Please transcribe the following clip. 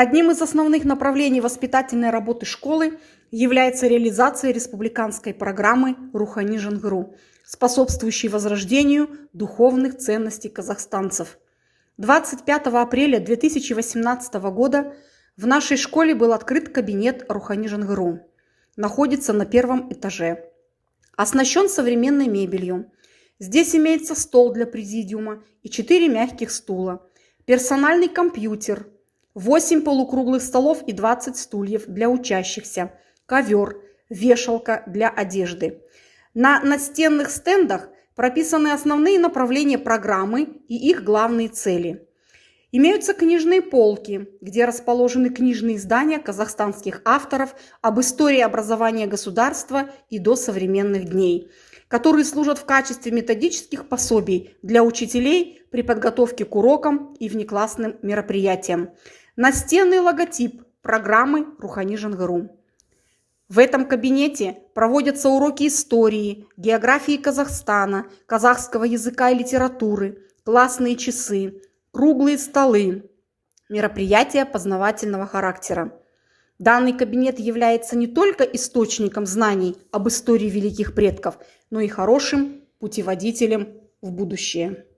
Одним из основных направлений воспитательной работы школы является реализация республиканской программы «Рухани Жангыру», способствующей возрождению духовных ценностей казахстанцев. 25 апреля 2018 года в нашей школе был открыт кабинет «Рухани Жангыру». Находится на первом этаже. Оснащен современной мебелью. Здесь имеется стол для президиума и 4 мягких стула, персональный компьютер, 8 полукруглых столов и 20 стульев для учащихся, ковер, вешалка для одежды. На настенных стендах прописаны основные направления программы и их главные цели. Имеются книжные полки, где расположены книжные издания казахстанских авторов об истории образования государства и до современных дней, которые служат в качестве методических пособий для учителей при подготовке к урокам и внеклассным мероприятиям. Настенный логотип программы «Рухани Жангыру». В этом кабинете проводятся уроки истории, географии Казахстана, казахского языка и литературы, классные часы, круглые столы, мероприятия познавательного характера. Данный кабинет является не только источником знаний об истории великих предков, но и хорошим путеводителем в будущее.